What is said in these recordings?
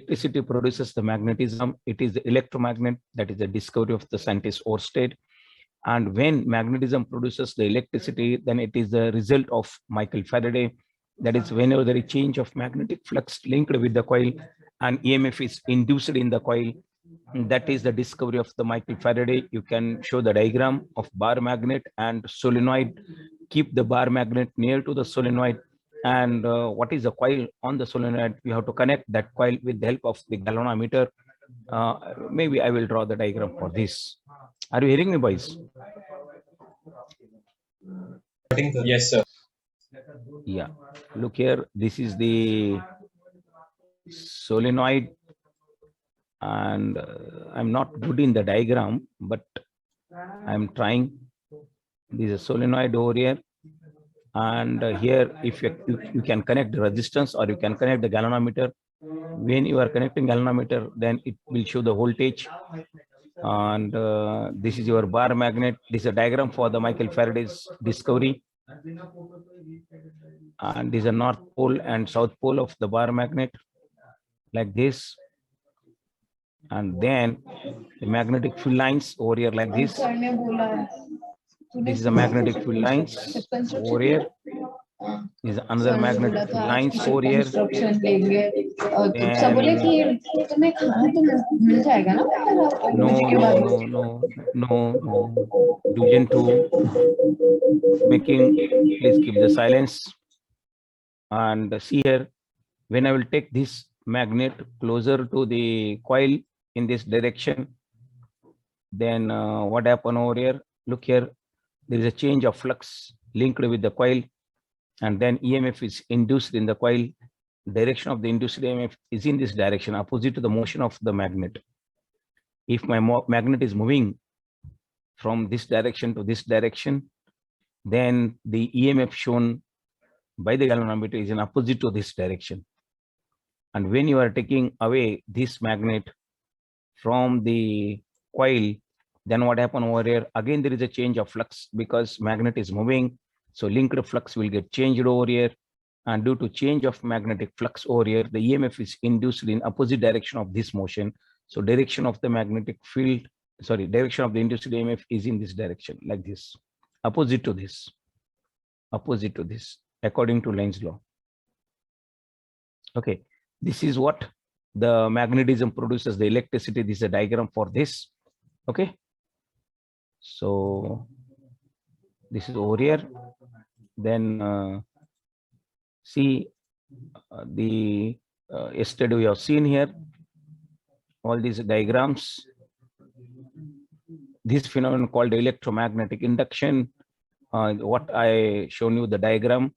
electricity produces the magnetism. It is the electromagnet. That is the discovery of the scientist Oersted. And when magnetism produces the electricity, then it is the result of Michael Faraday. That is, whenever there is change of magnetic flux linked with the coil and EMF is induced in the coil, that is the discovery of the Michael Faraday. You can show the diagram of bar magnet and solenoid. Keep the bar magnet near to the solenoid, and what is the coil on the solenoid? You have to connect that coil with the help of the galvanometer. Maybe I will draw the diagram for this. Are you hearing me, boys? Yes, sir. Yeah, look here. This is the solenoid, and I'm not good in the diagram, but I'm trying. This is a solenoid over here, and here, if you can connect the resistance or you can connect the galvanometer. When you are connecting galvanometer, then it will show the voltage. And this is your bar magnet. This is a diagram for the Michael Faraday's discovery. And this is a north pole and south pole of the bar magnet, like this. And then the magnetic field lines over here, like this. This is a magnetic field lines over here. Is another magnetic field lines over here. No. Division 2. Making, please keep the silence. And see here, when I will take this magnet closer to the coil in this direction, then what happened over here? Look here, there is a change of flux linked with the coil, and then EMF is induced in the coil. Direction of the induced EMF is in this direction, opposite to the motion of the magnet. If my magnet is moving from this direction to this direction, then the EMF shown by the galvanometer is in opposite to this direction. And when you are taking away this magnet from the coil, then what happened over here? Again, there is a change of flux because magnet is moving. So linked flux will get changed over here. And due to change of magnetic flux over here, the EMF is induced in opposite direction of this motion. So direction of the magnetic field, direction of the induced EMF is in this direction, like this, opposite to this, according to Lenz's law. Okay, this is what the magnetism produces the electricity. This is a diagram for this. Okay, so this is over here. Then see yesterday we have seen here all these diagrams. This phenomenon called electromagnetic induction. What I shown you the diagram.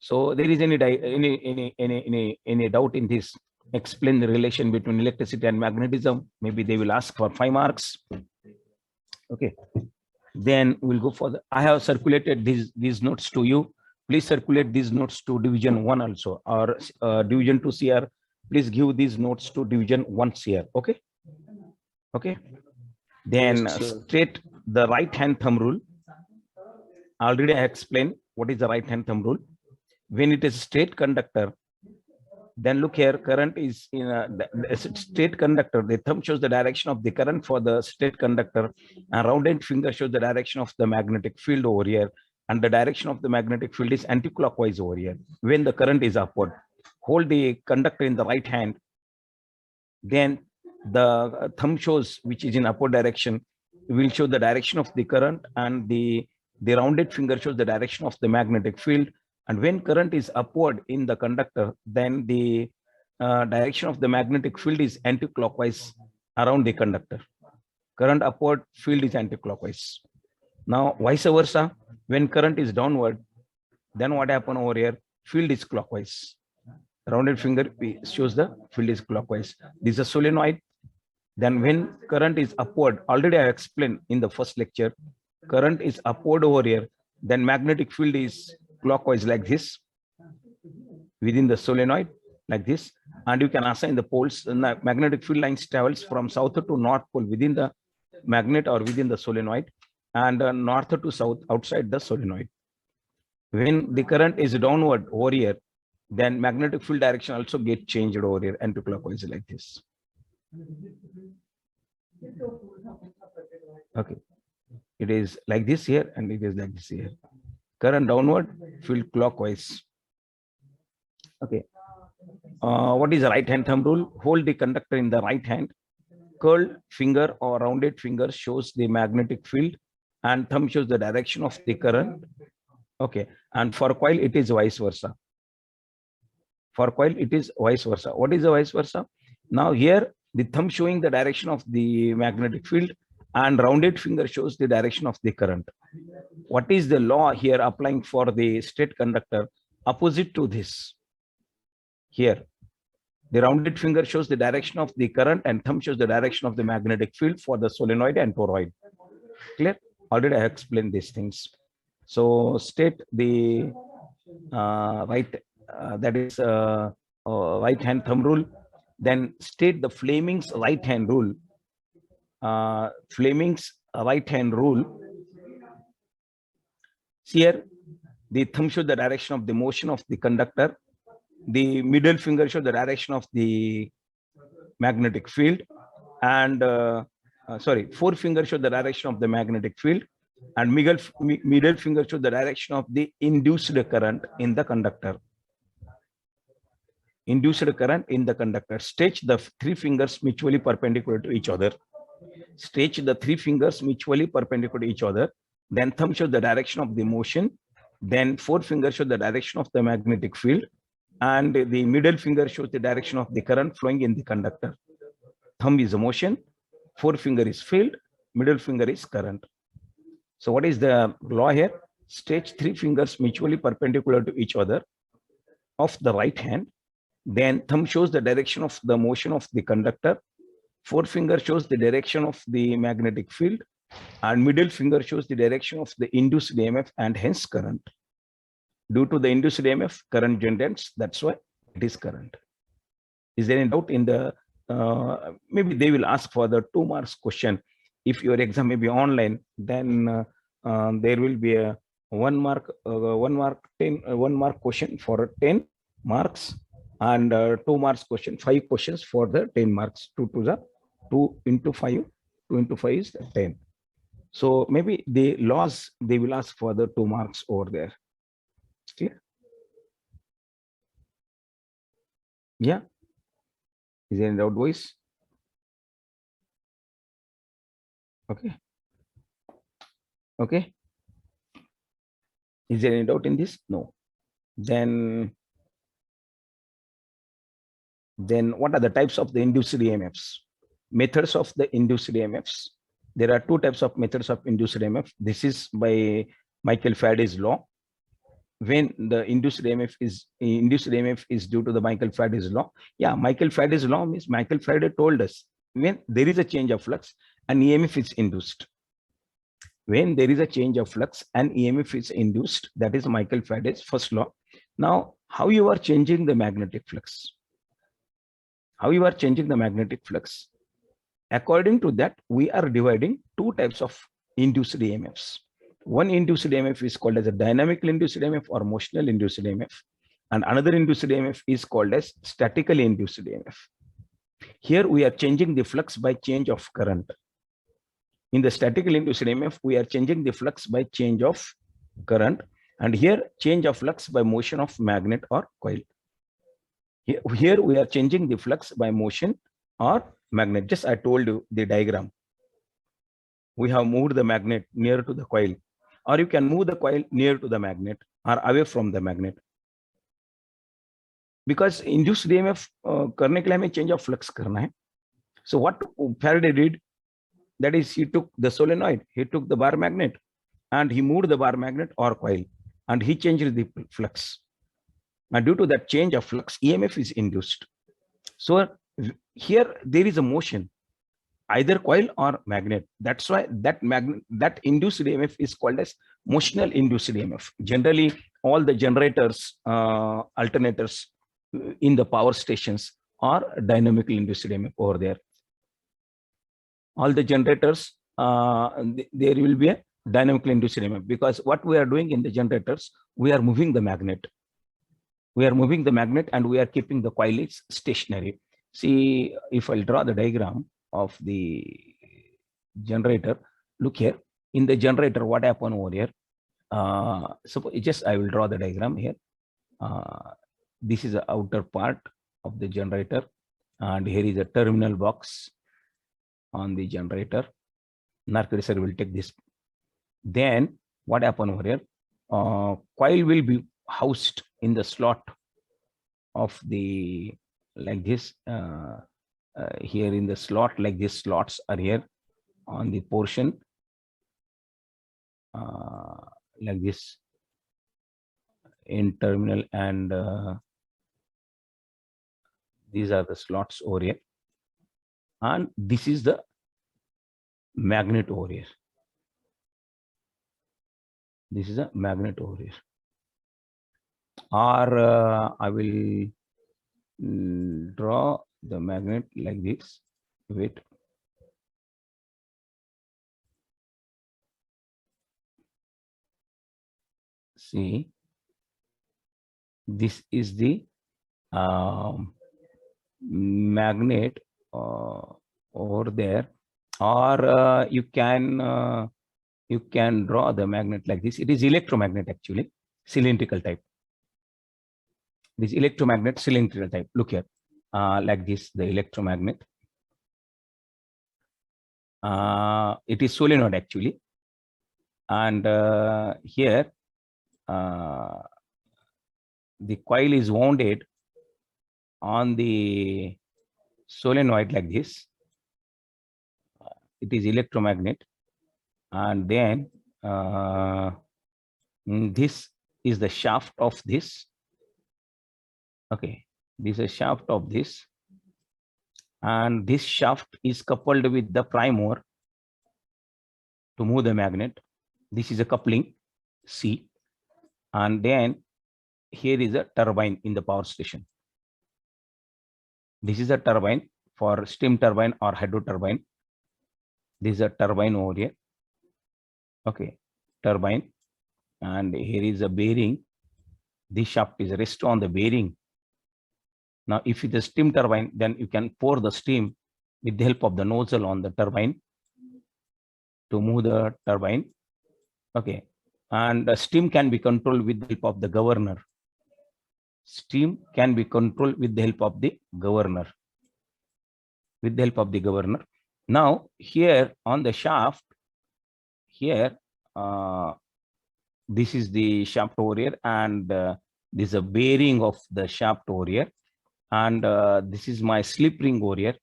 So there is any doubt in this? Explain the relation between electricity and magnetism. Maybe they will ask for 5 marks. Okay. Then we'll go for the. I have circulated these notes to you. Please circulate these notes to division 1 also, or division 2 CR. Please give these notes to division 1 CR. Okay. Okay. Then state the right hand thumb rule. Already I explained what is the right hand thumb rule. When it is straight conductor, then look here, current is in a straight conductor. The thumb shows the direction of the current for the straight conductor, and rounded finger shows the direction of the magnetic field over here, and the direction of the magnetic field is anti-clockwise over here. When the current is upward, hold the conductor in the right hand, then the thumb shows which is in upward direction will show the direction of the current, and the rounded finger shows the direction of the magnetic field. And when current is upward in the conductor, then the direction of the magnetic field is anti-clockwise around the conductor. Current upward, field is anti-clockwise. Now, vice versa, when current is downward, then what happens over here? Field is clockwise. Rounded finger shows the field is clockwise. This is a solenoid. Then when current is upward, already I explained in the first lecture, current is upward over here, then magnetic field is clockwise like this within the solenoid, like this. And you can assign the poles, and the magnetic field lines travels from south to north pole within the magnet or within the solenoid, and north to south outside the solenoid. When the current is downward over here, then magnetic field direction also get changed over here anticlockwise like this. Okay, it is like this here and it is like this here. Current downward, field clockwise. Okay. What is the right hand thumb rule? Hold the conductor in the right hand. Curled finger or rounded finger shows the magnetic field and thumb shows the direction of the current. Okay. And for coil, it is vice versa. For coil, it is vice versa. What is the vice versa? Now here, the thumb showing the direction of the magnetic field and rounded finger shows the direction of the current. What is the law here applying for the straight conductor? Opposite to this. Here, the rounded finger shows the direction of the current and thumb shows the direction of the magnetic field for the solenoid and toroid. Clear? Already I explained these things. So state the right hand thumb rule. Then state the Fleming's right hand rule. Fleming's right hand rule. Here, the thumb shows the direction of the motion of the conductor. The middle finger shows the direction of the magnetic field, and forefinger shows the direction of the magnetic field, and middle finger shows the direction of the induced current in the conductor. Induced current in the conductor. Stretch the three fingers mutually perpendicular to each other. Stretch the three fingers mutually perpendicular to each other. Then thumb shows the direction of the motion. Then forefinger shows the direction of the magnetic field. And the middle finger shows the direction of the current flowing in the conductor. Thumb is motion, forefinger is field, middle finger is current. So what is the law here? Stretch three fingers mutually perpendicular to each other of the right hand. Then thumb shows the direction of the motion of the conductor. Forefinger shows the direction of the magnetic field. And middle finger shows the direction of the induced EMF and hence current. Due to the induced EMF, current generates. That's why it is current. Is there any doubt in the? Maybe they will ask for the 2 marks question. If your exam may be online, then there will be a 1 mark question for 10 marks and 2 marks question, 5 questions for the 10 marks. 2 into 5. 2 into 5 is 10. So maybe the laws they will ask for the 2 marks over there. Clear? Yeah. Is there any doubt, boys? Okay. Okay. Is there any doubt in this? No. Then what are the types of the induced EMFs? Methods of the induced EMFs. There are 2 types of methods of induced EMF. This is by Michael Faraday's law. When the induced EMF is due to the Michael Faraday's law. Yeah, Michael Faraday's law means Michael Faraday told us when there is a change of flux, an EMF is induced. When there is a change of flux, an EMF is induced. That is Michael Faraday's first law. Now, how you are changing the magnetic flux? How you are changing the magnetic flux? According to that, we are dividing 2 types of induced EMFs. One induced EMF is called as a dynamically induced EMF or motional induced EMF. And another induced EMF is called as statically induced EMF. Here we are changing the flux by change of current. In the statically induced EMF, we are changing the flux by change of current. And here change of flux by motion of magnet or coil. Here we are changing the flux by motion or magnet. Just I told you the diagram. We have moved the magnet near to the coil, or you can move the coil near to the magnet or away from the magnet. Because induced EMF करने के लिए हमें change of flux करना है. So what Faraday did, that is he took the solenoid, he took the bar magnet and he moved the bar magnet or coil and he changed the flux. And due to that change of flux, EMF is induced. So here there is a motion, either coil or magnet. That's why that induced EMF is called as motional induced EMF. Generally, all the generators, alternators in the power stations are dynamically induced EMF over there. All the generators, there will be a dynamically induced EMF, because what we are doing in the generators, we are moving the magnet. We are moving the magnet and we are keeping the coil is stationary. See, if I'll draw the diagram of the generator, look here. In the generator, what happened over here? Suppose just I will draw the diagram here. This is the outer part of the generator, and here is a terminal box on the generator. Narcotic sir will take this. Then what happened over here? Coil will be housed in the slot of the like this. Here in the slot, like these slots are here on the portion like this in terminal, and these are the slots over here, and this is the magnet over here. This is a magnet over here. Or I will draw the magnet like this. Wait. See, this is the magnet over there, or you can draw the magnet like this. It is electromagnet actually, cylindrical type. This electromagnet cylindrical type. Look here, like this, the electromagnet. It is solenoid actually, and here the coil is wounded on the solenoid like this. It is electromagnet, and then this is the shaft of this. Okay, this is a shaft of this, and this shaft is coupled with the prime mover to move the magnet. This is a coupling C, and then here is a turbine in the power station. This is a turbine for steam turbine or hydro turbine. This is a turbine over here. Okay, turbine, and here is a bearing. This shaft is rest on the bearing. Now, if it is steam turbine, then you can pour the steam with the help of the nozzle on the turbine to move the turbine. Okay, and the steam can be controlled with the help of the governor. Steam can be controlled with the help of the governor. With the help of the governor. Now, here on the shaft, here, this is the shaft over here, and this is a bearing of the shaft over here, and this is my slip ring over here.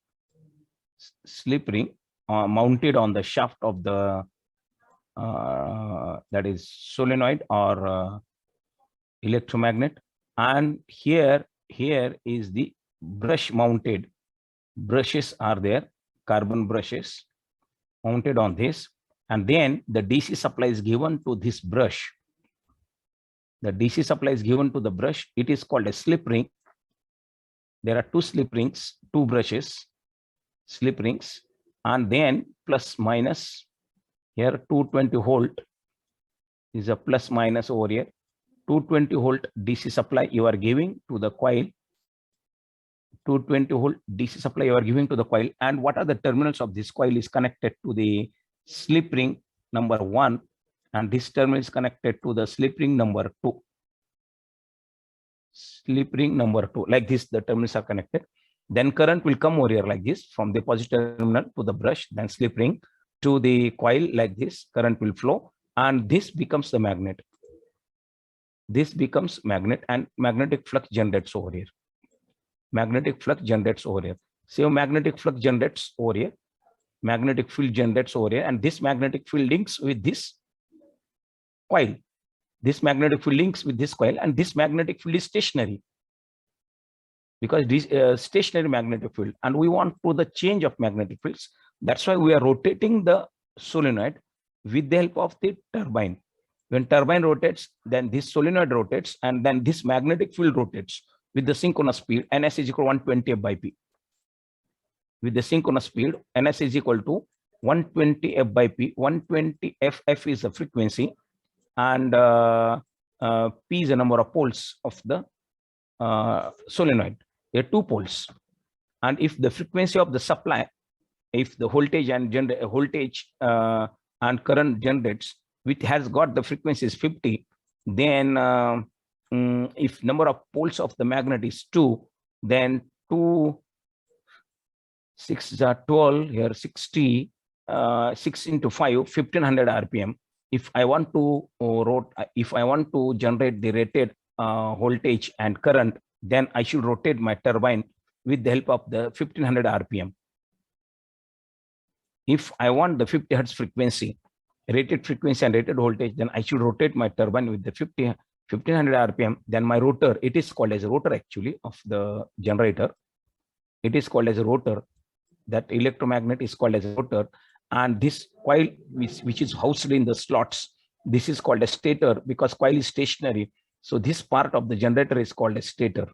Slip ring mounted on the shaft of the that is solenoid or electromagnet, and here is the brush mounted. Brushes are there, carbon brushes mounted on this, and then the DC supply is given to this brush. The DC supply is given to the brush. It is called a slip ring. There are two slip rings, two brushes, slip rings, and then plus minus. Here 220 volt is a plus minus over here. 220 volt DC supply you are giving to the coil. 220 volt DC supply you are giving to the coil. And what are the terminals of this coil is connected to the slip ring number 1, and this terminal is connected to the slip ring number 2. Slip ring number 2, like this, the terminals are connected. Then current will come over here like this from the positive terminal to the brush, then slip ring to the coil like this. Current will flow, and this becomes the magnet. This becomes magnet, and magnetic flux generates over here. Magnetic flux generates over here. So magnetic flux generates over here. Magnetic field generates over here, and this magnetic field links with this coil. This magnetic field links with this coil, and this magnetic field is stationary because this stationary magnetic field, and we want to the change of magnetic fields. That's why we are rotating the solenoid with the help of the turbine. When turbine rotates, then this solenoid rotates, and then this magnetic field rotates with the synchronous speed. Ns is equal to 120 F by P. With the synchronous speed, Ns is equal to 120 F by P. 120 F is the frequency, and P is the number of poles of the solenoid. There are two poles, and if the frequency of the supply, if the voltage and and current generates, which has got the frequency is 50, then if number of poles of the magnet is 2, then 2 6 are 12 here, 60, 6 into 5, 1500 rpm. If I want to generate the rated voltage and current, then I should rotate my turbine with the help of the 1500 rpm. If I want the 50 hertz frequency, rated frequency and rated voltage, then I should rotate my turbine with the 1500 rpm. Then my rotor, it is called as a rotor actually of the generator. It is called as a rotor. That electromagnet is called as a rotor. And this coil, which is housed in the slots, this is called a stator because coil is stationary. So this part of the generator is called a stator.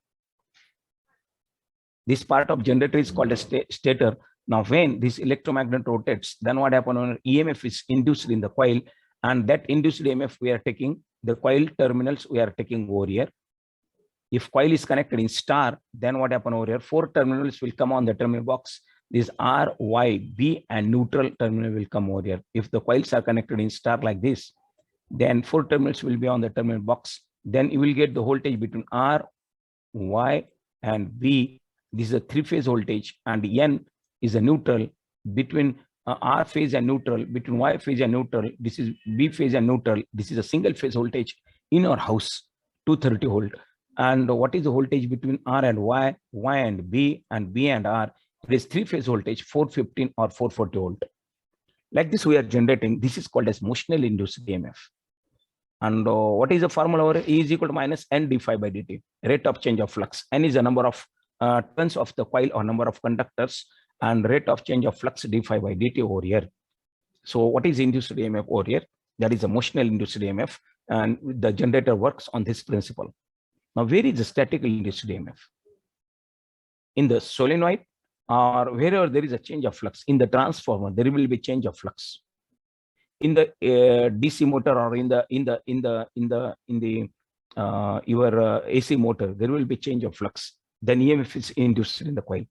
This part of generator is called a stator. Now, when this electromagnet rotates, then what happens when EMF is induced in the coil, and that induced EMF we are taking, the coil terminals we are taking over here. If coil is connected in star, then what happens over here? 4 terminals will come on the terminal box. This R, Y, B, and neutral terminal will come over here. If the coils are connected in star like this, then 4 terminals will be on the terminal box. Then you will get the voltage between R, Y, and B. This is a 3-phase voltage, and N is a neutral between R phase and neutral, between Y phase and neutral. This is B phase and neutral. This is a single phase voltage in our house, 230 volt. And what is the voltage between R and Y, Y and B and R? It is 3-phase voltage, 415 or 440 volt. Like this, we are generating. This is called as motional induced EMF. And what is the formula over E is equal to minus N d phi by dt, rate of change of flux. N is the number of turns of the coil or number of conductors, and rate of change of flux d phi by dt over here. So what is induced EMF over here? That is a motional induced EMF, and the generator works on this principle. Now, where is the statical induced EMF? In the solenoid, or wherever there is a change of flux. In the transformer, there will be change of flux. In the DC motor or in the your AC motor, there will be change of flux. Then EMF is induced in the coil.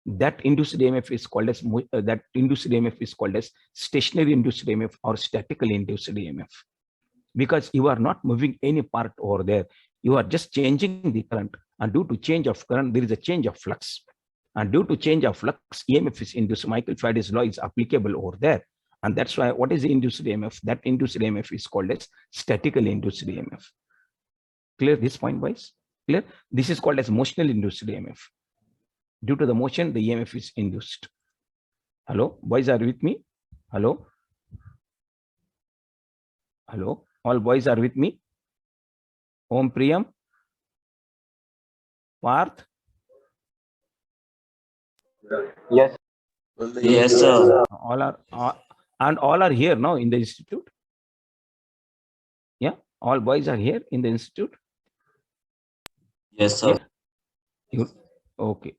That induced EMF is called as stationary induced EMF or statical induced EMF, because you are not moving any part over there. You are just changing the current, and due to change of current, there is a change of flux. And due to change of flux, EMF is induced. Michael Faraday's law is applicable over there. And that's why, what is the induced EMF? That induced EMF is called as statical induced EMF. Clear this point, boys? Clear? This is called as motional induced EMF. Due to the motion, the EMF is induced. Hello, boys are with me? Hello? Hello? All boys are with me? Om Priyam? Parth? Yes. Yes, sir. All are here now in the institute. Yeah, all boys are here in the institute. Yes, sir. Okay.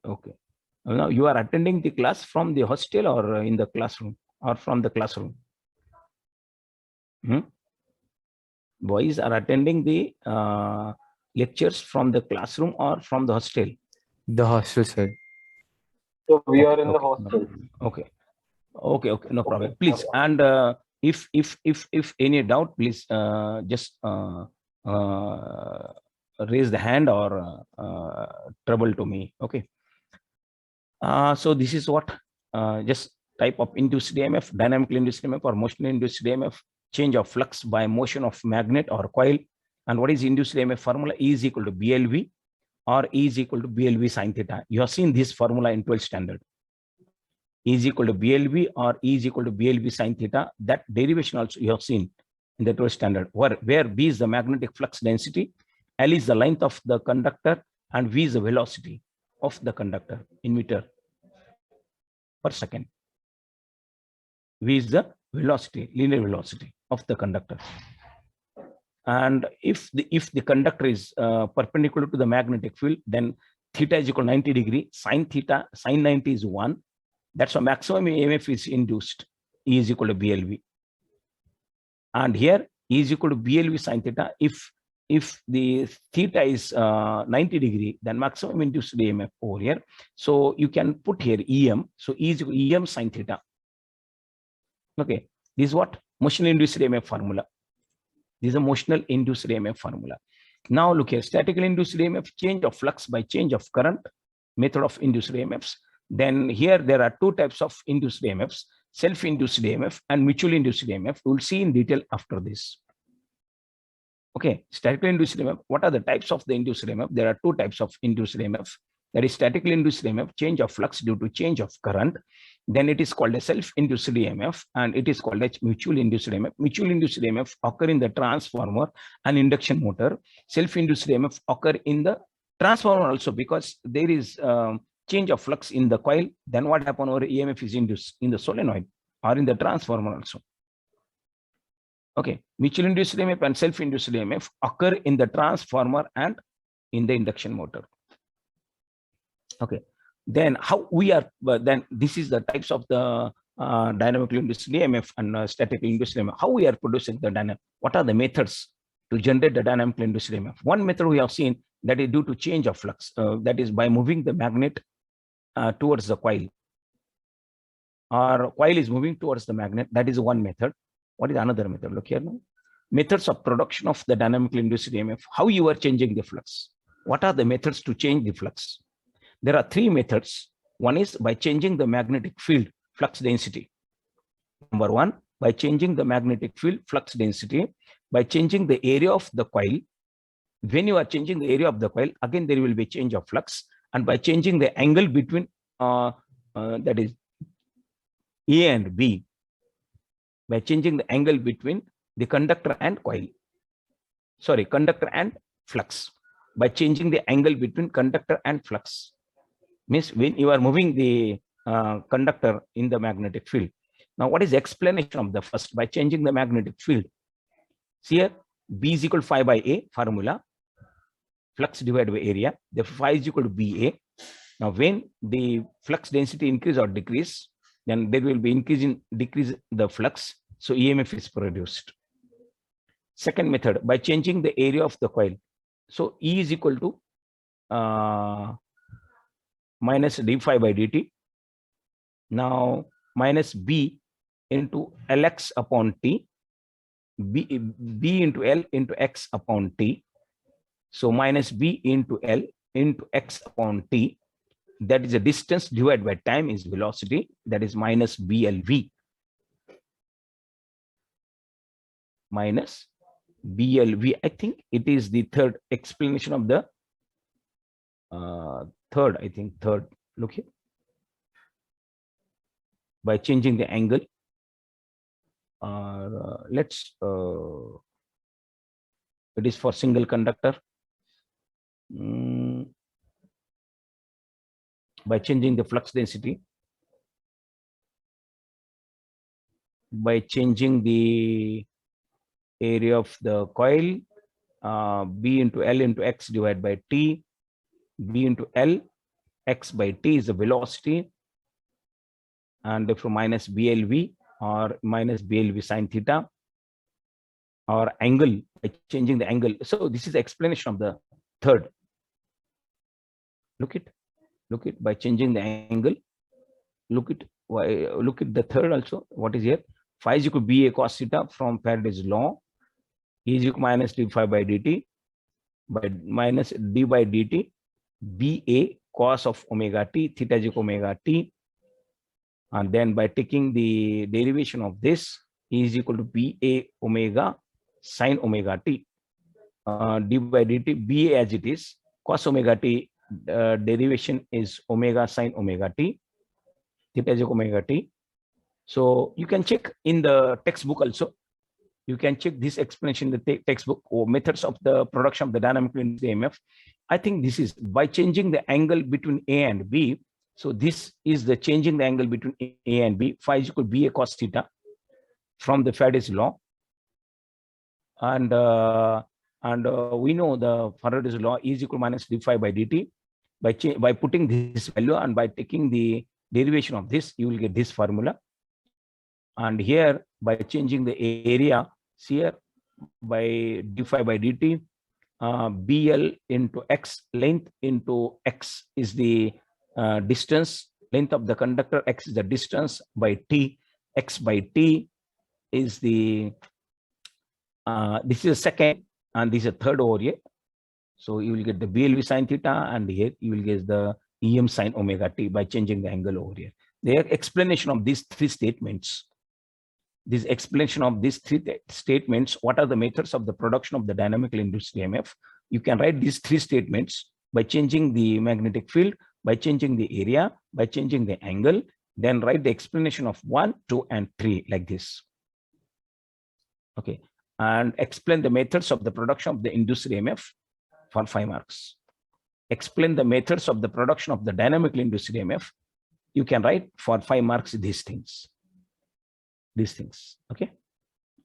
Now you are attending the class from the hostel or in the classroom or from the classroom? Boys are attending the lectures from the classroom or from the hostel? The hostel, sir. So we are in the hostel. Okay, no problem. Please, and if any doubt, please just raise the hand or trouble to me. Okay. So this is what just type of induced EMF, dynamically induced EMF or motion induced EMF, change of flux by motion of magnet or coil. And what is induced EMF formula? E is equal to BLV or E is equal to BLV sin theta. You have seen this formula in 12th standard. E is equal to BLV or E is equal to BLV sin theta. That derivation also you have seen in the 12th standard, where B is the magnetic flux density, L is the length of the conductor, and V is the velocity of the conductor in meter per second. V is the velocity, linear velocity of the conductor. And if the conductor is perpendicular to the magnetic field, then theta is equal to 90 degree, sin 90 is 1. That's why maximum EMF is induced. E is equal to BLV. And here E is equal to BLV sin theta. If if the theta is 90 degree, then maximum induced EMF over here. So you can put here EM. So E is equal to EM sin theta. Okay, this is what motional induced EMF formula. This is a motional induced EMF formula. Now look here, statically induced EMF, change of flux by change of current, method of induced EMFs. Then here there are two types of induced EMFs, self-induced EMF and mutually induced EMF. We'll see in detail after this. Okay, statically induced EMF. What are the types of the induced EMF? There are two types of induced EMF. That is statically induced EMF, change of flux due to change of current. Then it is called a self-induced EMF, and it is called a mutually induced EMF. Mutually induced EMF occur in the transformer and induction motor. Self-induced EMF occur in the transformer also, because there is change of flux in the coil. Then what happen, or EMF is induced in the solenoid or in the transformer also. Okay, mutually induced EMF and self-induced EMF occur in the transformer and in the induction motor. Okay, then how we are, then this is the types of the dynamically induced EMF and statically induced EMF. How we are producing the dynamic, what are the methods to generate the dynamically induced EMF? One method we have seen, that is due to change of flux, that is by moving the magnet towards the coil, or coil is moving towards the magnet. That is one method. What is another method? Look here now. Methods of production of the dynamically induced EMF. How you are changing the flux? What are the methods to change the flux? There are three methods. One is by changing the magnetic field flux density. Number one, by changing the magnetic field flux density, by changing the area of the coil. When you are changing the area of the coil, again there will be change of flux, and by changing the angle between that is A and B, by changing the angle between the conductor and coil, sorry, conductor and flux, by changing the angle between conductor and flux. Means when you are moving the conductor in the magnetic field. Now what is the explanation of the first? By changing the magnetic field. See here, B is equal to phi by A formula, flux divided by area. Therefore phi is equal to BA. Now when the flux density increase or decrease, then there will be decrease the flux, so EMF is produced. Second method, by changing the area of the coil. So E is equal to minus d phi by dt. Now minus B into Lx upon T, B into L into X upon T. So minus B into L into X upon T, that is the distance divided by time is velocity, that is minus BLV. Minus BLV. I think it is the third explanation of the third. Look here. By changing the angle, let's it is for single conductor. By changing the flux density, by changing the area of the coil, B into L into X divided by T, B into L, X by T is the velocity, and therefore minus BLV or minus BLV sin theta, or angle, by changing the angle. So this is the explanation of the third. Look it, by changing the angle. Look at the third also. What is here? Phi is equal to BA cos theta from Faraday's law. E is equal to minus d phi by dt by minus d by dt, BA cos of omega t, theta is equal to omega t. And then by taking the derivation of this, E is equal to BA omega sin omega t, d by dt, BA as it is, cos omega t, derivation is omega sin omega t, theta is equal to omega t. So you can check in the textbook also. You can check this explanation in the textbook, or methods of the production of the dynamically induced EMF. I think this is by changing the angle between A and B. So this is the changing the angle between A and B. Phi is equal to BA cos theta from the Faraday's law. And we know the Faraday's law is equal to minus d phi by dt. By putting this value and by taking the derivation of this, you will get this formula. And here by changing the area, see here, by d phi by dt, BL into X, length into X is the distance, length of the conductor, X is the distance by T, X by T is the, this is a second and this is a third over here. So you will get the BLV sine theta, and here you will get the EM sine omega t by changing the angle over here. The explanation of these three statements, what are the methods of the production of the dynamically induced EMF? You can write these three statements by changing the magnetic field, by changing the area, by changing the angle, then write the explanation of 1, 2, and 3 like this. Okay, and explain the methods of the production of the induced EMF for 5 marks. Explain the methods of the production of the dynamically induced EMF. You can write for 5 marks these things. Okay,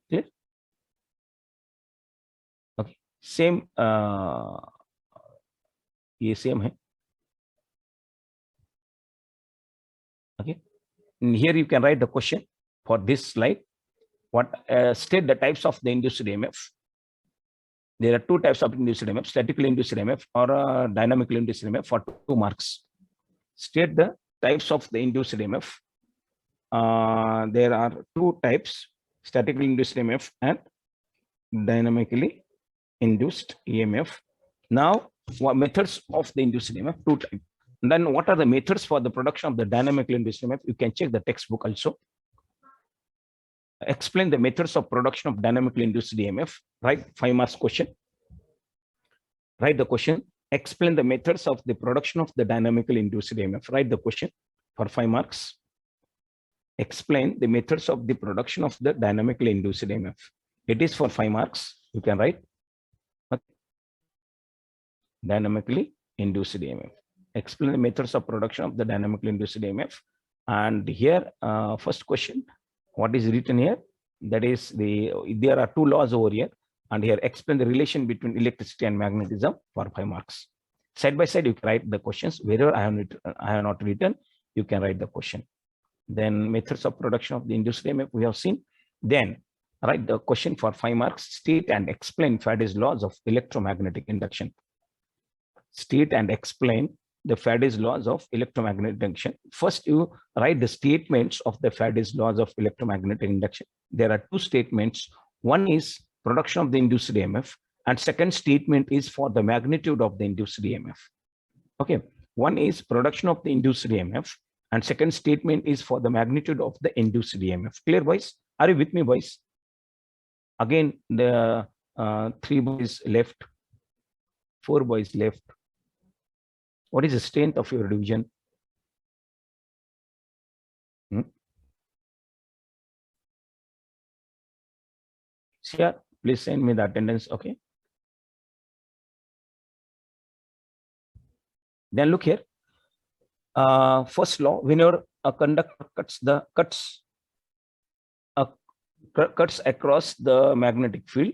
clear? Okay, same ये same है. Okay, and here you can write the question for this slide. What state the types of the induced EMF? There are 2 types of induced EMF, statically induced EMF or dynamically induced EMF for 2 marks. State the types of the induced EMF. There are 2 types, statically induced EMF and dynamically induced EMF. Now, what methods of the induced EMF? 2 types. And then what are the methods for the production of the dynamically induced EMF? You can check the textbook also. Explain the methods of production of dynamically induced EMF. Write 5 marks question. Write the question. Explain the methods of the production of the dynamically induced EMF. Write the question for 5 marks. Explain the methods of the production of the dynamically induced EMF. It is for 5 marks. You can write dynamically induced EMF. Explain the methods of production of the dynamically induced EMF. And here, first question. What is written here? That is there are 2 laws over here, and here explain the relation between electricity and magnetism for 5 marks. Side by side, you can write the questions. Wherever I have not written, you can write the question. Then methods of production of the induced EMF we have seen. Then write the question for 5 marks. State and explain Faraday's laws of electromagnetic induction. State and explain the Faraday's laws of electromagnetic induction. First, you write the statements of the Faraday's laws of electromagnetic induction. There are 2 statements. One is production of the induced EMF, and second statement is for the magnitude of the induced EMF. Okay, one is production of the induced EMF, and second statement is for the magnitude of the induced EMF. Clear, boys? Are you with me, boys? Again, the 3 boys left, 4 boys left. What is the strength of your division? Here, please send me the attendance. Okay. Then look here. First law: whenever a conductor cuts across the magnetic field,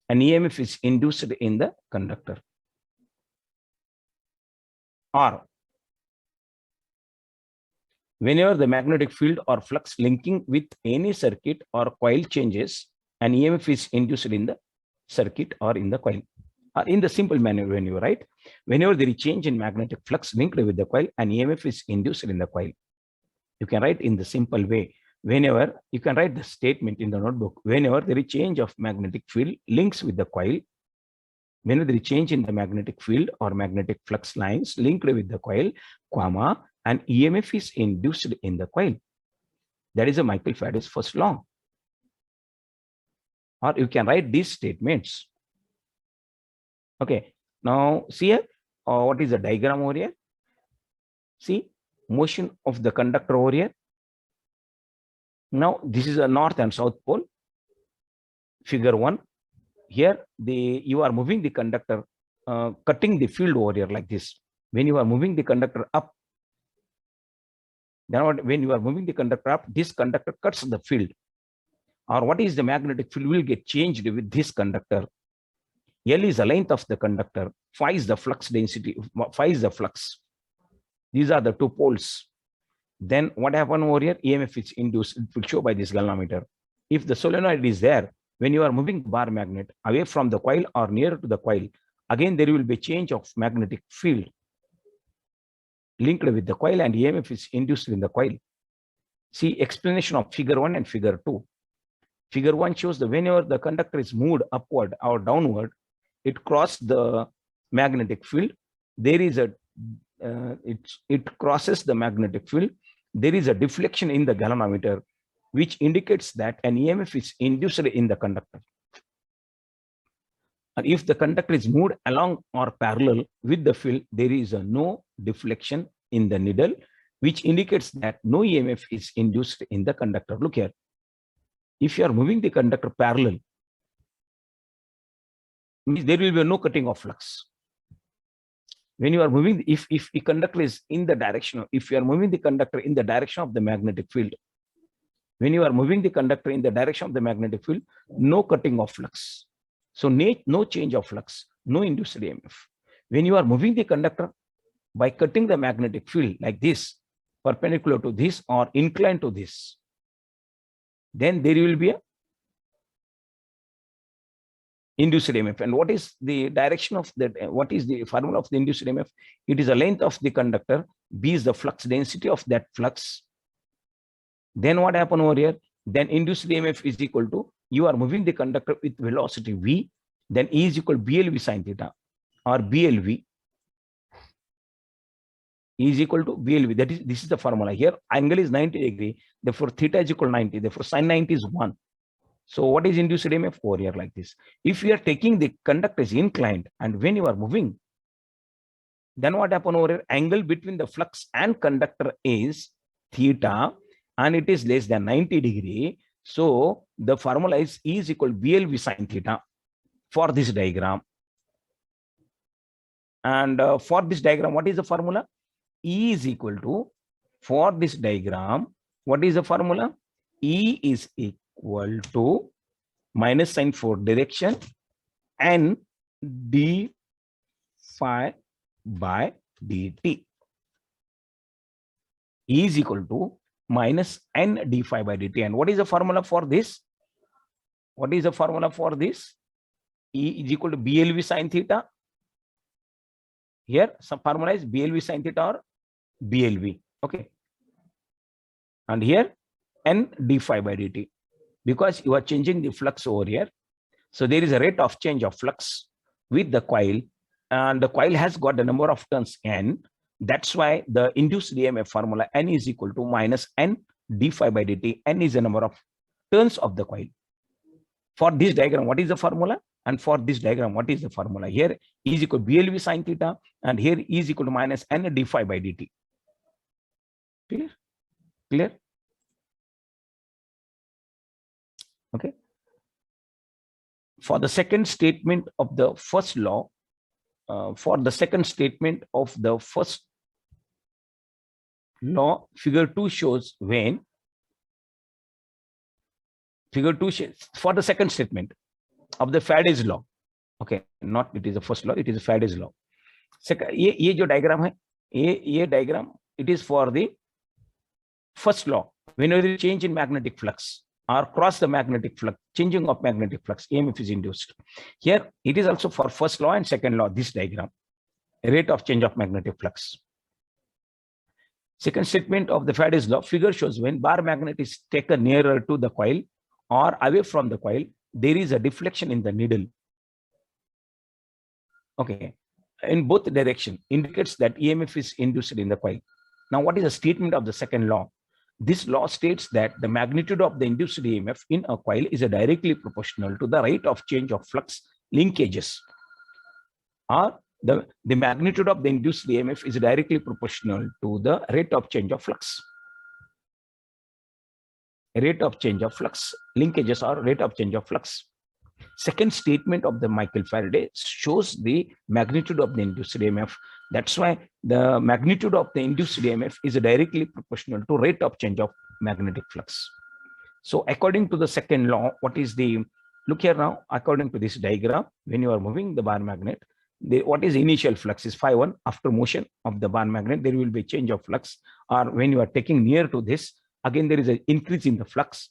an EMF is induced in the conductor. Or whenever the magnetic field or flux linking with any circuit or coil changes, an EMF is induced in the circuit or in the coil. In the simple manner, when you write, whenever there is change in magnetic flux linked with the coil, an EMF is induced in the coil. You can write in the simple way. Whenever you can write the statement in the notebook, whenever there is change of magnetic field links with the coil, whenever there is change in the magnetic field or magnetic flux lines linked with the coil, comma, an EMF is induced in the coil. That is a Michael Faraday's first law. Or you can write these statements. Okay, now see here, what is the diagram over here? See, motion of the conductor over here. Now, this is a north and south pole, figure 1. Here, you are moving the conductor, cutting the field over here like this. When you are moving the conductor up, then when you are moving the conductor up, this conductor cuts the field. Or what is the magnetic field will get changed with this conductor. L is the length of the conductor, phi is the flux density, phi is the flux. These are the 2 poles. Then what happened over here? EMF is induced. It will show by this galvanometer. If the solenoid is there, when you are moving the bar magnet away from the coil or nearer to the coil, again there will be change of magnetic field linked with the coil, and EMF is induced in the coil. See explanation of figure 1 and figure 2. Figure 1 shows that whenever the conductor is moved upward or downward, it crosses the magnetic field. There is a it crosses the magnetic field. There is a deflection in the galvanometer, which indicates that an EMF is induced in the conductor. And if the conductor is moved along or parallel with the field, there is no deflection in the needle, which indicates that no EMF is induced in the conductor. Look here. If you are moving the conductor parallel, means there will be no cutting of flux. When you are moving, if the conductor is in the direction, if you are moving the conductor in the direction of the magnetic field, when you are moving the conductor in the direction of the magnetic field, no cutting of flux. So no change of flux, no induced EMF. When you are moving the conductor by cutting the magnetic field like this, perpendicular to this or inclined to this, then there will be a induced EMF. And what is the direction of that? What is the formula of the induced EMF? It is the length of the conductor. B is the flux density of that flux. Then what happen over here? Then induced EMF is equal to, you are moving the conductor with velocity V, then E is equal to BLV sin theta, or BLV is equal to BLV. That is, this is the formula here. Angle is 90 degree, therefore theta is equal to 90, therefore sin 90 is 1. So what is induced EMF over here like this? If you are taking the conductor is inclined and when you are moving, then what happen over here? Angle between the flux and conductor is theta, and it is less than 90 degree. So the formula is E is equal to BLV sin theta for this diagram. And for this diagram, what is the formula? E is equal to, for this diagram, what is the formula? E is equal to minus sign for direction and d phi by dt. E is equal to minus n d phi by dt. And what is the formula for this? What is the formula for this? E is equal to BLV sin theta. Here, some formula is BLV sin theta or BLV. Okay. And here, n d phi by dt. Because you are changing the flux over here. So there is a rate of change of flux with the coil, and the coil has got the number of turns n. That's why the induced EMF formula n is equal to minus n d phi by dt. N is the number of turns of the coil. For this diagram, what is the formula? And for this diagram, what is the formula? Here E is equal to BLV sin theta, and here E is equal to minus n d phi by dt. Clear? Clear? Okay. For the second statement of the first law, figure 2 shows when figure 2 shows for the second statement of the Faraday's law. Okay, not it is the first law, it is the Faraday's law. Second, ये जो diagram है, ये diagram, it is for the first law. Whenever you change in magnetic flux or cross the magnetic flux, changing of magnetic flux, EMF is induced. Here it is also for first law and second law, this diagram, rate of change of magnetic flux. Second statement of the Faraday's law, figure shows when bar magnet is taken nearer to the coil or away from the coil, there is a deflection in the needle. Okay, in both direction indicates that EMF is induced in the coil. Now, what is the statement of the second law? This law states that the magnitude of the induced EMF in a coil is directly proportional to the rate of change of flux linkages, or the magnitude of the induced EMF is directly proportional to the rate of change of flux. Rate of change of flux linkages or rate of change of flux. Second statement of the Michael Faraday shows the magnitude of the induced EMF. That's why the magnitude of the induced EMF is directly proportional to rate of change of magnetic flux. So according to the second law, what is the, look here now, according to this diagram, when you are moving the bar magnet, what is initial flux is phi1. After motion of the bar magnet, there will be a change of flux, or when you are taking near to this, again there is an increase in the flux,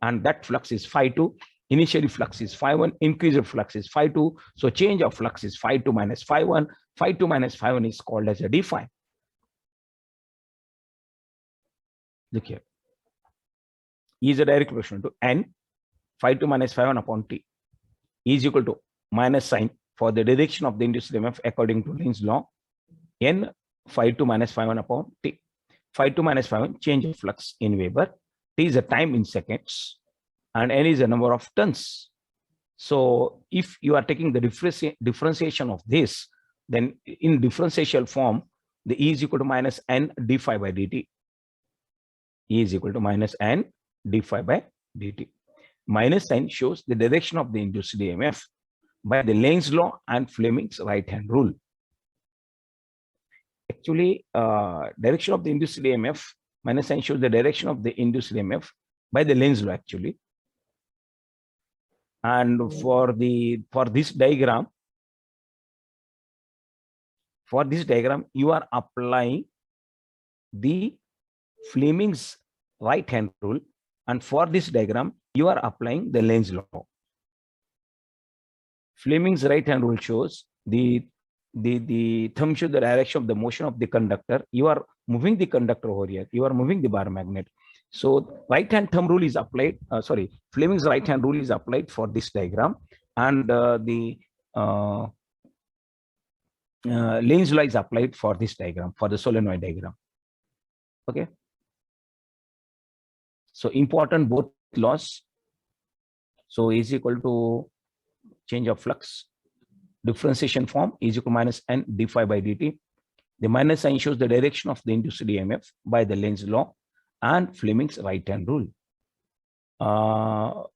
and that flux is phi2. Initially flux is phi1, increase of flux is phi2. So change of flux is phi2 minus phi1. Phi2 minus phi1 is called as a d phi. Look here. E is a direct proportional to n phi2 minus phi1 upon t is equal to minus sign for the direction of the induced EMF according to Lenz's law, n phi2 minus phi1 upon t. Phi2 minus phi1 change of flux in Weber, t is a time in seconds, and n is a number of turns. So if you are taking the differentiation of this, then in differential form, the E is equal to minus n d phi by dt. E is equal to minus n d phi by dt. Minus sign shows the direction of the induced EMF by the Lenz's law and Fleming's right-hand rule. Actually, direction of the induced EMF, minus sign shows the direction of the induced EMF by the Lenz's law actually. And for this diagram, you are applying the Fleming's right-hand rule, and for this diagram, you are applying the Lenz's law. Fleming's right-hand rule shows the thumb shows the direction of the motion of the conductor. You are moving the conductor over here. You are moving the bar magnet. So right-hand thumb rule is applied. Fleming's right-hand rule is applied for this diagram, and the Lenz's law is applied for this diagram, for the solenoid diagram. Okay. So important both laws. So is equal to change of flux, differentiation form is equal to minus n d phi by dt. The minus sign shows the direction of the induced EMF by the Lenz's law and Fleming's right-hand rule.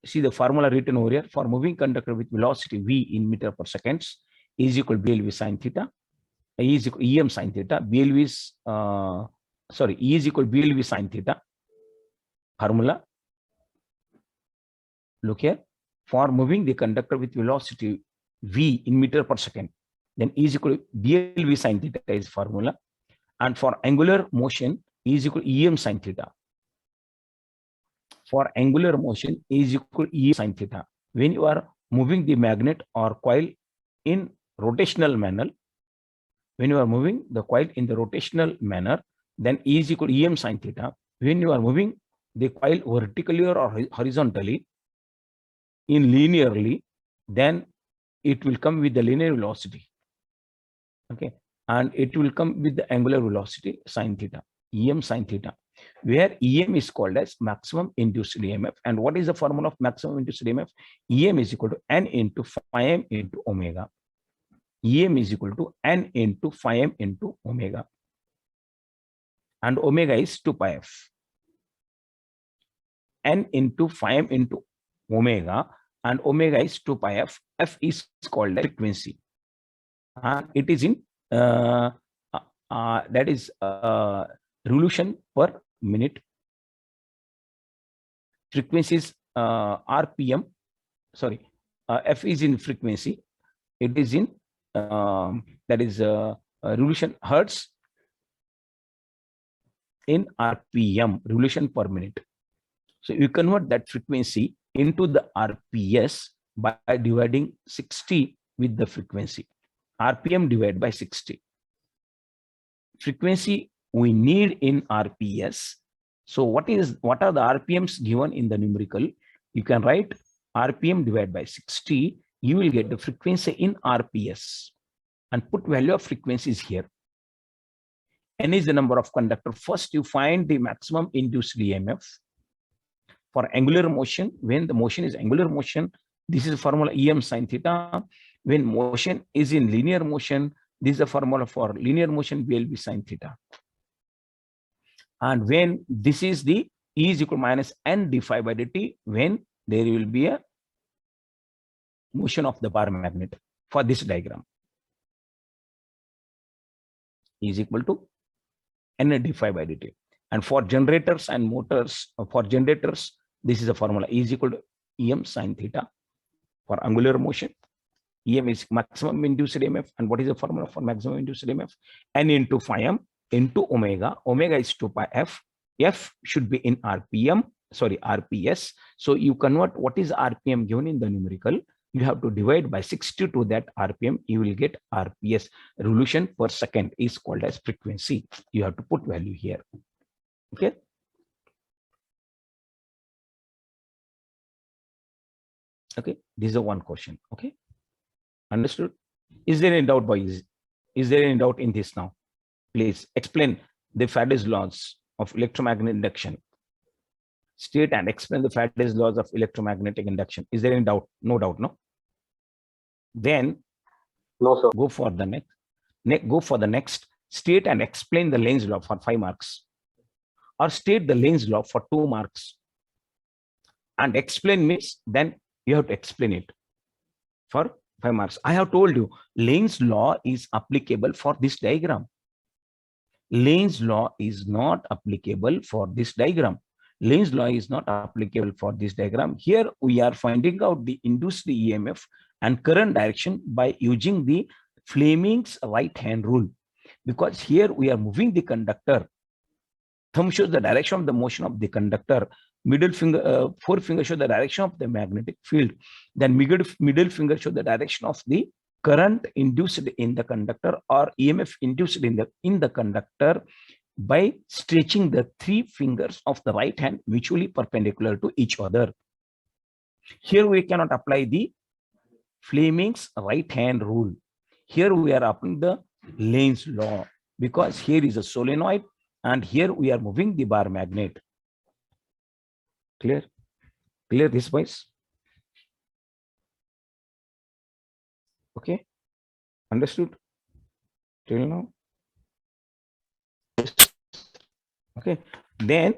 See the formula written over here. For moving conductor with velocity v in meter per seconds is equal to BLV sin theta. E is equal to EM sin theta. BLV is E is equal to BLV sin theta. Formula. Look here. For moving the conductor with velocity v in meter per second, then E is equal to BLV sin theta is formula. And for angular motion, E is equal to EM sin theta. For angular motion, E is equal to EM sin theta. When you are moving the magnet or coil in rotational manner, when you are moving the coil in the rotational manner, then E is equal to EM sin theta. When you are moving the coil vertically or horizontally, in linearly, then it will come with the linear velocity. Okay, and it will come with the angular velocity sin theta, EM sin theta, where EM is called as maximum induced EMF. And what is the formula of maximum induced EMF? EM is equal to n into phi m into omega. EM is equal to n into phi m into omega, and omega is 2 pi f. N into phi m into omega, and omega is 2 pi f. F is called frequency, and it is in that is revolution per minute. Frequency is RPM. Sorry, F is in frequency. It is in that is revolution hertz in RPM, revolution per minute. So you convert that frequency into the RPS by dividing 60 with the frequency. RPM divided by 60. Frequency we need in RPS. So what are the RPMs given in the numerical? You can write RPM divided by 60. You will get the frequency in RPS, and put value of frequencies here. N is the number of conductor. First you find the maximum induced EMF. For angular motion, when the motion is angular motion, this is the formula EM sin theta. When motion is in linear motion, this is the formula for linear motion, BLV sin theta. And when this is the E is equal to minus n d phi by dt, when there will be a motion of the bar magnet for this diagram. E is equal to n d phi by dt. And for generators and motors, for generators, this is the formula. E is equal to EM sin theta. For angular motion, EM is maximum induced EMF. And what is the formula for maximum induced EMF? N into phi m into omega. Omega is 2 pi f. F should be in RPM. sorry, RPS. So you convert what is RPM given in the numerical, you have to divide by 60 to that RPM, you will get RPS. Revolution per second is called as frequency. You have to put value here. Okay. Okay, this is a one question. Okay, understood? Is there any doubt, boys? Is there any doubt in this now? Please explain the Faraday's laws of electromagnetic induction. State and explain the Faraday's laws of electromagnetic induction. Is there any doubt? No doubt, no? Then No, sir. go for the next. Go for the next. State and explain the Lenz's law for 5 marks, or state the Lenz's law for 2 marks. And explain means then you have to explain it for 5 marks. I have told you Lenz's law is applicable for this diagram. Lenz's law is not applicable for this diagram. Lenz's law is not applicable for this diagram. Here we are finding out the induced EMF and current direction by using the Fleming's right hand rule, because here we are moving the conductor. Thumb shows the direction of the motion of the conductor. Middle finger, forefinger shows the direction of the magnetic field. Then middle finger shows the direction of the current induced in the conductor, or EMF induced in the conductor, by stretching the 3 fingers of the right hand mutually perpendicular to each other. Here we cannot apply the Fleming's right hand rule. Here we are applying the Lenz's law, because here is a solenoid and here we are moving the bar magnet. Clear? Clear this, boys? Okay, understood till now? Okay, then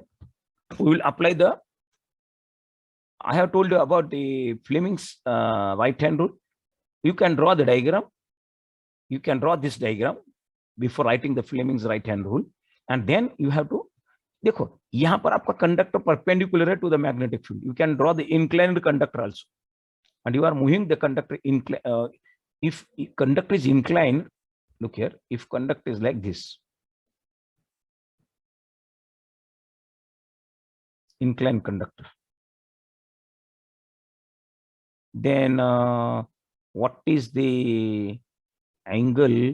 we will apply the, I have told you about the Fleming's right hand rule. You can draw the diagram. You can draw this diagram before writing the Fleming's right hand rule, and then you have to, देखो यहाँ पर आपका conductor perpendicular to the magnetic field. You can draw the inclined conductor also, and you are moving the conductor if conductor is inclined, look here, if conductor is like this, inclined conductor, then what is the angle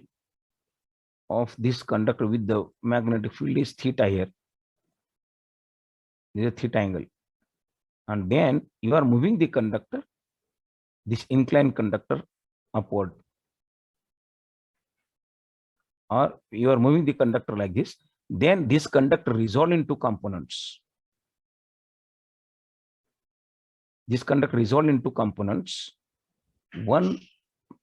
of this conductor with the magnetic field is theta here. This is a theta angle, and then you are moving the conductor, this inclined conductor, upward, or you are moving the conductor like this. Then this conductor resolve into components. This conductor resolve into components. One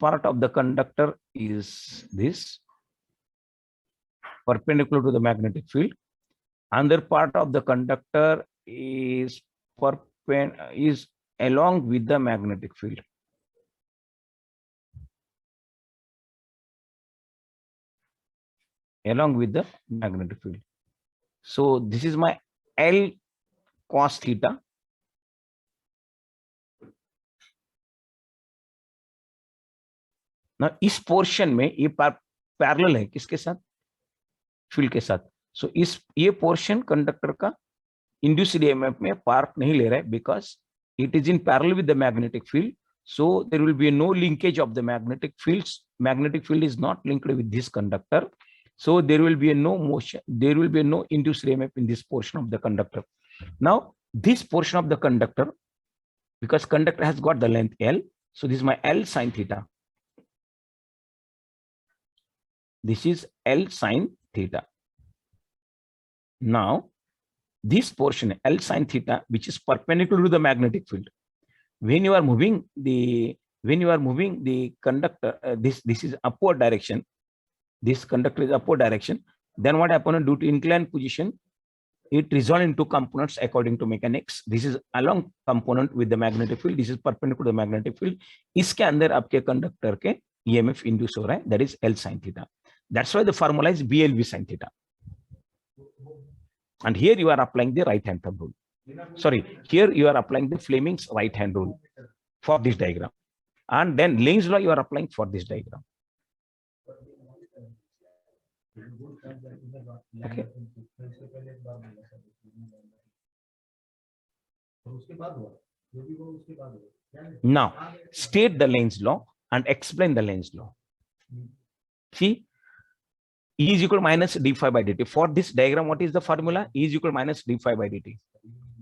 part of the conductor is this, perpendicular to the magnetic field. Another part of the conductor is along with the magnetic field. Along with the magnetic field. So this is my L cos theta. ना इस portion में ये parallel है किसके साथ, field के साथ. So ये पोर्शन कंडक्टर का इंड्यूस्ड ईएमएफ में पार्ट नहीं ले रहा है, because it is in parallel with the magnetic field. So there will be no linkage of the magnetic fields. Magnetic field is not linked with this conductor, so there will be no motion, there will be no induced EMF in this portion of the conductor. Now this portion of the conductor, because conductor has got the length L, so this is my L sin theta. This is L sin theta. Now this portion L sin theta, which is perpendicular to the magnetic field, when you are moving the conductor, this is upward direction, this conductor is upward direction, then what happens due to inclined position, it resolve into components according to mechanics. This is along component with the magnetic field, this is perpendicular to the magnetic field. इसके अंदर आपके conductor के EMF induce हो रहा है, that is L sin theta. That's why the formula is BLV sin theta. And here you are applying the right hand thumb rule. Sorry, here you are applying the Fleming's right hand rule for this diagram. And then Lenz's law you are applying for this diagram. Okay. Now, state the Lane's law and explain the Lane's law. See, E is equal to minus d phi by dt. For this diagram, what is the formula? E is equal to minus d phi by dt.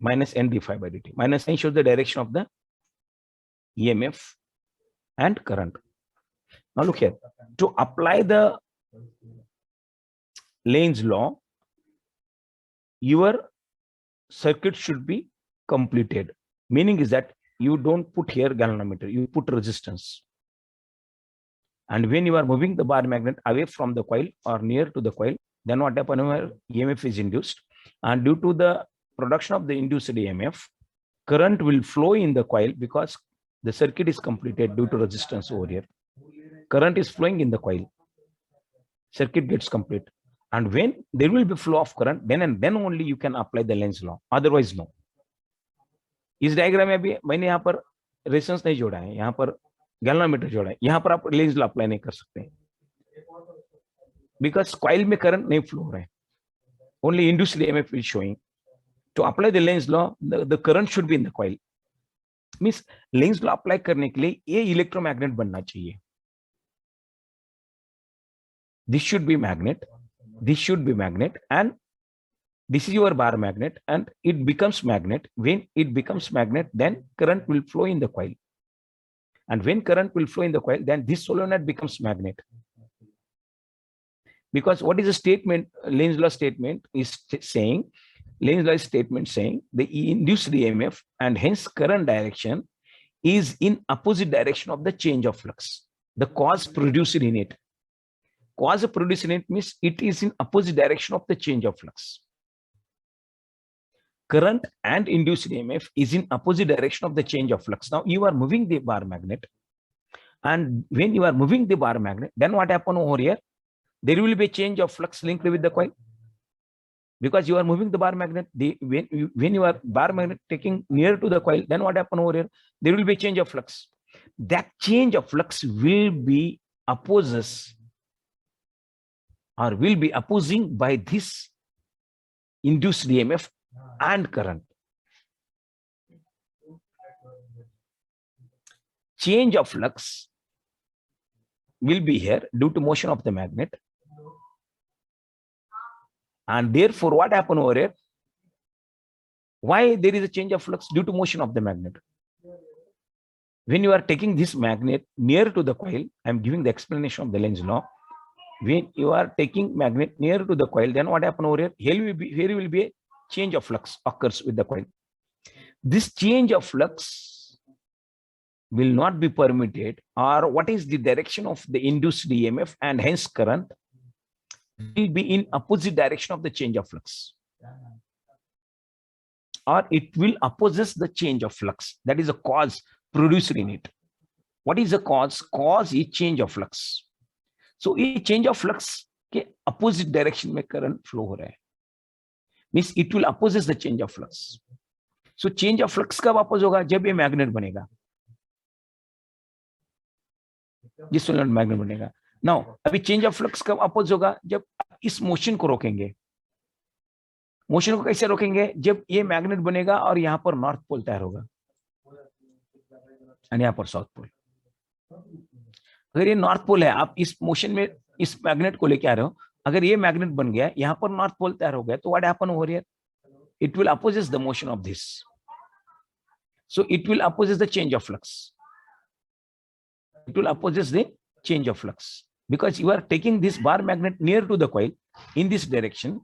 Minus n d phi by dt. Minus n shows the direction of the EMF and current. Now look here. To apply the Lane's law, your circuit should be completed. Meaning is that you don't put here galvanometer, you put resistance. And when you are moving the bar magnet away from the coil or near to the coil, then what happens where EMF is induced, and due to the production of the induced EMF, current will flow in the coil because the circuit is completed due to resistance over here. Current is flowing in the coil. Circuit gets complete. And when there will be flow of current, then and then only you can apply the Lane's law. Otherwise, no. इस diagram में भी मैंने यहाँ पर resistance नहीं जोड़ा है, यहाँ पर गैल्वानोमीटर जोड़ा है, यहाँ पर आप लेंस लॉ अप्लाई नहीं कर सकते बिकॉज कॉइल में करंट नहीं फ्लो हो रहा है, only induced EMF is showing. To apply the Lenz law the current should be in the coil. Means Lenz law apply करने के लिए ये इलेक्ट्रोमैग्नेट बनना चाहिए. This should be magnet, this should be magnet, and this is your bar magnet, and it becomes magnet. When it becomes magnet, then current will flow in the coil, and when current will flow in the coil, then this solenoid becomes magnet. Because what is the statement? Lane's law statement is saying, Lane's law statement saying the induced EMF and hence current direction is in opposite direction of the change of flux. The cause produced in it. Cause produced in it means it is in opposite direction of the change of flux. Current and induced EMF is in opposite direction of the change of flux. Now you are moving the bar magnet, and when you are moving the bar magnet, then what happens over here? There will be a change of flux linked with the coil, because you are moving the bar magnet. When you are bar magnet taking near to the coil, then what happens over here? There will be a change of flux. That change of flux will be opposes or will be opposing by this induced EMF and current. Change of flux will be here due to motion of the magnet, and therefore what happened over here? Why there is a change of flux? Due to motion of the magnet. When you are taking this magnet near to the coil, I am giving the explanation of the Lenz law. When you are taking magnet near to the coil, then what happens over here? Here will be a change of flux occurs with the coil. This change of flux will not be permitted, or what is the direction of the induced EMF and hence current will be in opposite direction of the change of flux, or it will opposes the change of flux. That is a cause produced in it. What is the cause? Cause is change of flux. So ये change of flux के opposite direction में current flow हो रहा है, means it will opposes the change of flux. So change of flux कब oppose होगा? जब ये magnet बनेगा, जिस solenoid magnet बनेगा. Now अभी change of flux कब oppose होगा? जब इस motion को रोकेंगे. मोशन को कैसे रोकेंगे? जब ये मैग्नेट बनेगा और यहाँ पर नॉर्थ पोल तैयार होगा और यहाँ पर साउथ पोल. अगर ये नॉर्थ पोल है, आप इस मोशन में इस मैग्नेट को लेके आ रहे हो, अगर ये मैग्नेट बन गया, यहाँ पर नॉर्थ पोल तैयार हो गया, तो what happen over here? It will opposes the motion of this, so it will opposes the change of flux. It will opposes the change of flux because you are taking this bar magnet near to the coil in this direction.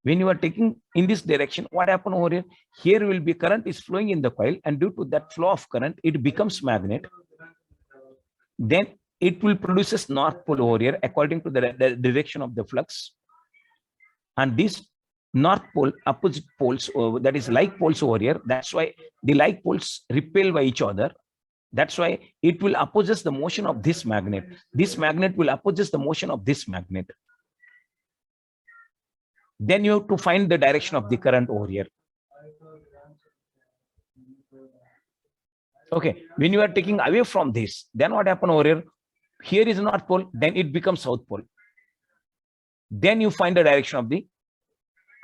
When you are taking in this direction, what happens over here? Here will be current is flowing in the coil, and due to that flow of current, it becomes magnet. Then it will produces north pole over here according to the direction of the flux. And this north pole, opposite poles, that is like poles over here. That's why the like poles repel by each other. That's why it will opposes the motion of this magnet. This magnet will opposes the motion of this magnet. Then you have to find the direction of the current over here. Okay, when you are taking away from this, then what happens over here? Here is north pole, then it becomes south pole. Then you find the direction of the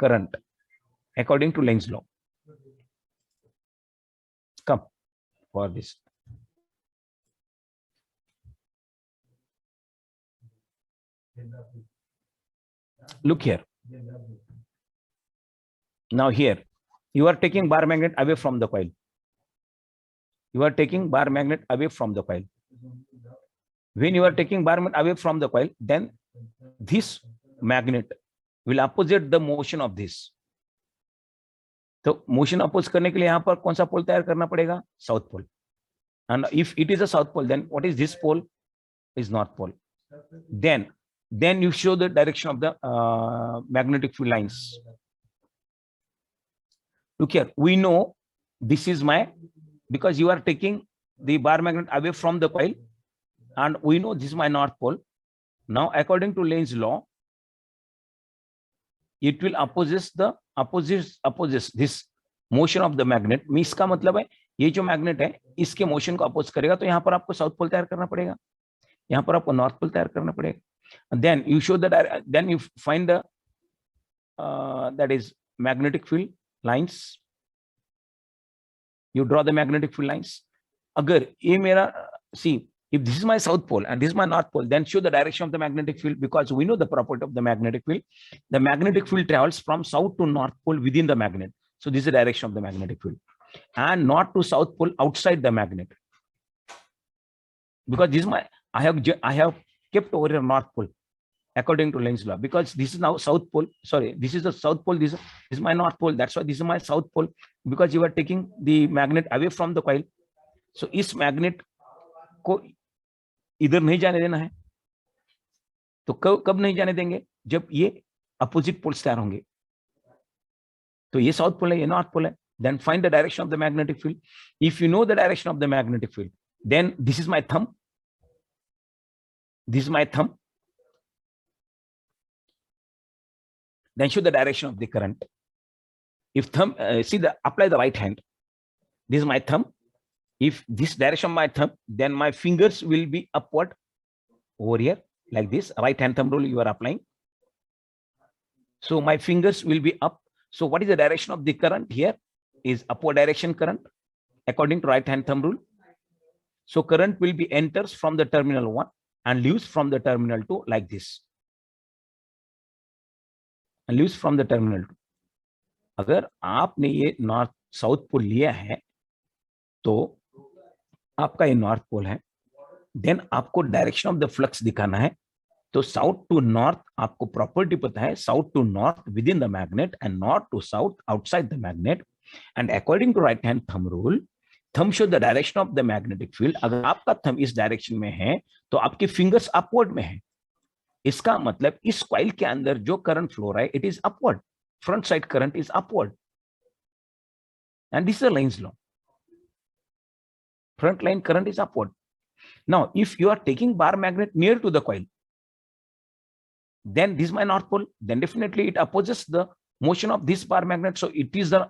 current according to Lenz law. for this. Look here. Now here, you are taking bar magnet away from the coil. You are taking bar magnet away from the coil. When you are taking bar magnet away from the coil, then this magnet will opposite the motion of this. तो motion oppose करने के लिए यहाँ पर कौन सा पोल तैयार करना पड़ेगा? South pole. And if it is a south pole, then what is this pole? Is north pole. Then you show the direction of the magnetic field lines. Look here, we know this is my, because you are taking the bar magnet away from the coil, and we know this is my north pole. Now, according to Lenz's law, it will opposes this motion of the magnet. इसका मतलब है ये जो magnet है इसके motion को oppose करेगा, तो यहाँ पर आपको साउथ पोल तैयार करना पड़ेगा, यहाँ पर आपको नॉर्थ पोल तैयार करना पड़ेगा. Then you show that, then you find the that is magnetic field lines. You draw the magnetic field lines. अगर ये मेरा, see, if this is my south pole and this is my north pole, then show the direction of the magnetic field, because we know the property of the magnetic field. The magnetic field travels from south to north pole within the magnet. So this is the direction of the magnetic field, and not to south pole outside the magnet. Because this is my, I have kept over here north pole according to Lenz's law, because this is now south pole. Sorry, this is the south pole. This is my north pole. That's why this is my south pole, because you are taking the magnet away from the coil. So इस magnet को इधर नहीं जाने देना है. तो कब नहीं जाने देंगे? जब ये अपोजिट पोल्स तैयार होंगे. तो ये साउथ पोल है, ये नॉर्थ पोल है. Then find the direction of the magnetic field. If you know the direction of the magnetic field, then this is my thumb. This is my thumb. Then show the direction of the current. If thumb, apply the right hand. This is my thumb. If this direction of my thumb, then my fingers will be upward over here like this. Right hand thumb rule you are applying. So my fingers will be up. So what is the direction of the current here? Is upward direction current according to right hand thumb rule. So current will be enters from the terminal 1 and leaves from the terminal 2 like this. And leaves from the terminal 2. अगर आपने ये north south pole लिया है, तो आपका ये north pole है, then आपको डायरेक्शन ऑफ द फ्लक्स दिखाना है. तो साउथ टू नॉर्थ आपको प्रॉपर्टी पता है, south to north within the magnet and north to south outside the magnet. And according to right hand thumb rule, thumb show the direction of the magnetic field. अगर आपका thumb इस direction में है तो आपके fingers upward में है. इसका मतलब इस कॉइल के अंदर जो करंट फ्लो रहा है, it is upward. Front side current is upward, and this is Lenz's law. Front line current is upward. Now, if you are taking bar magnet near to the coil, then this is my north pole. Then definitely it opposes the motion of this bar magnet. So it is the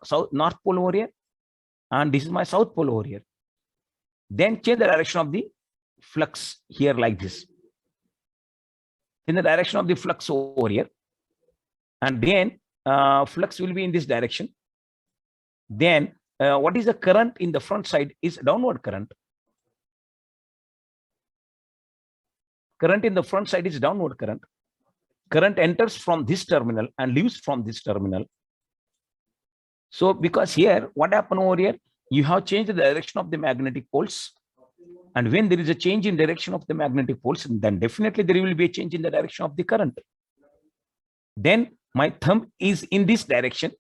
north pole over here, and this is my south pole over here. Then change the direction of the flux here like this. In the direction of the flux over here, and then flux will be in this direction. Then what is the current in the front side is downward current. Current in the front side is downward current. Current enters from this terminal and leaves from this terminal. So because here, what happened over here? You have changed the direction of the magnetic poles. And when there is a change in direction of the magnetic poles, then definitely there will be a change in the direction of the current. Then my thumb is in this direction.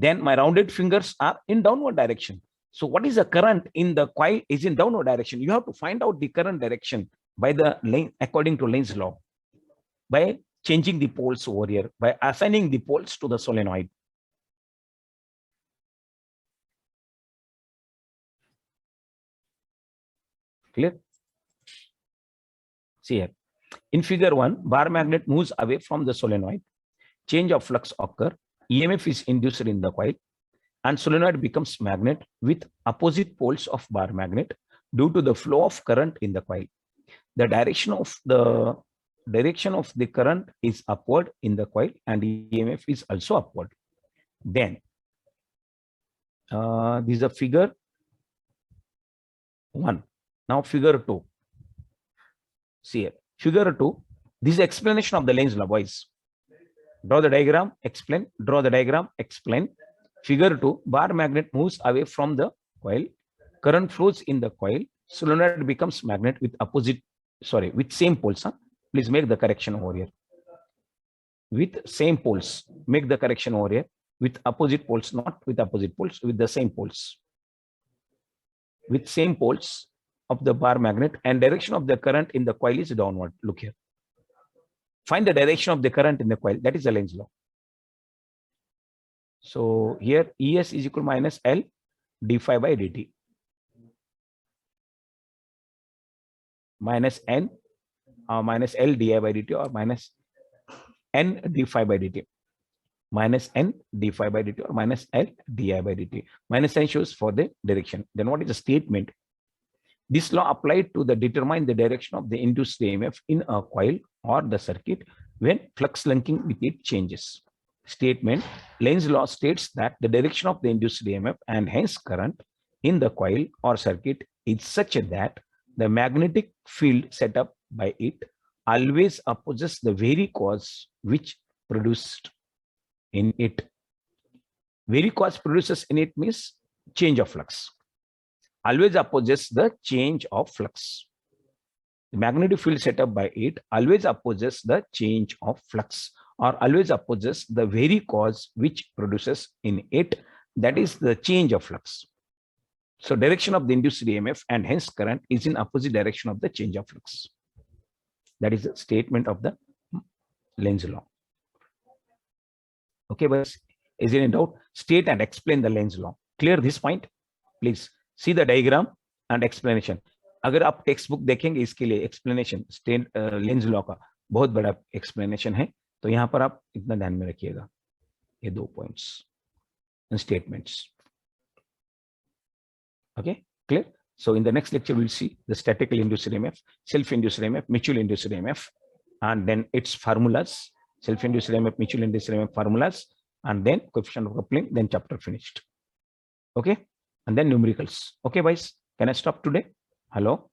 Then my rounded fingers are in downward direction. So what is the current in the coil is in downward direction. You have to find out the current direction by the lane according to Lenz's law, by changing the poles over here, by assigning the poles to the solenoid. Clear? See here. In figure 1, bar magnet moves away from the solenoid. Change of flux occur. EMF is induced in the coil, and solenoid becomes magnet with opposite poles of bar magnet due to the flow of current in the coil. The direction of the current is upward in the coil, and EMF is also upward. Then This is a figure 1. Now figure 2. See here, figure 2. This is explanation of the Lenz law, boys. Draw the diagram, explain. Draw the diagram, explain. Figure 2. Bar magnet moves away from the coil. Current flows in the coil. Solenoid becomes magnet with with same poles. Huh? Please make the correction over here. With same poles. Make the correction over here. With opposite poles, not with opposite poles, with the same poles. With same poles of the bar magnet, and direction of the current in the coil is downward. Look here. Find the direction of the current in the coil. That is the Lenz law. So here ES is equal to minus L d phi by dt. Minus N minus L di by dt, or minus N d phi by dt. Minus N d phi by dt, or minus L di by dt. Minus N shows for the direction. Then what is the statement? This law applied to determine the direction of the induced EMF in a coil or the circuit when flux linking with it changes. Statement: Lenz law states that the direction of the induced EMF and hence current in the coil or circuit is such that the magnetic field set up by it always opposes the very cause which produced in it. Very cause produces in it means change of flux. Always opposes the change of flux. The magnetic field set up by it always opposes the change of flux, or always opposes the very cause which produces in it, that is the change of flux. So direction of the induced EMF and hence current is in opposite direction of the change of flux. That is the statement of the Lenz law. Okay, but is there any doubt? State and explain the Lenz law. Clear this point? Please see the diagram and explanation. अगर आप text book देखेंगे इसके लिए explanation Lenz law का बहुत बड़ा explanation है, तो यहाँ पर आप इतना ध्यान में रखिएगा, ये 2 points and statements. Okay, clear? So in the next lecture, we'll see the statical induced EMF, self-induced EMF, mutual induced EMF, and then its formulas, self-induced EMF, mutual induced EMF formulas, and then coefficient of coupling, then chapter finished. Okay, and then numericals. Okay, boys, can I stop today? Hello?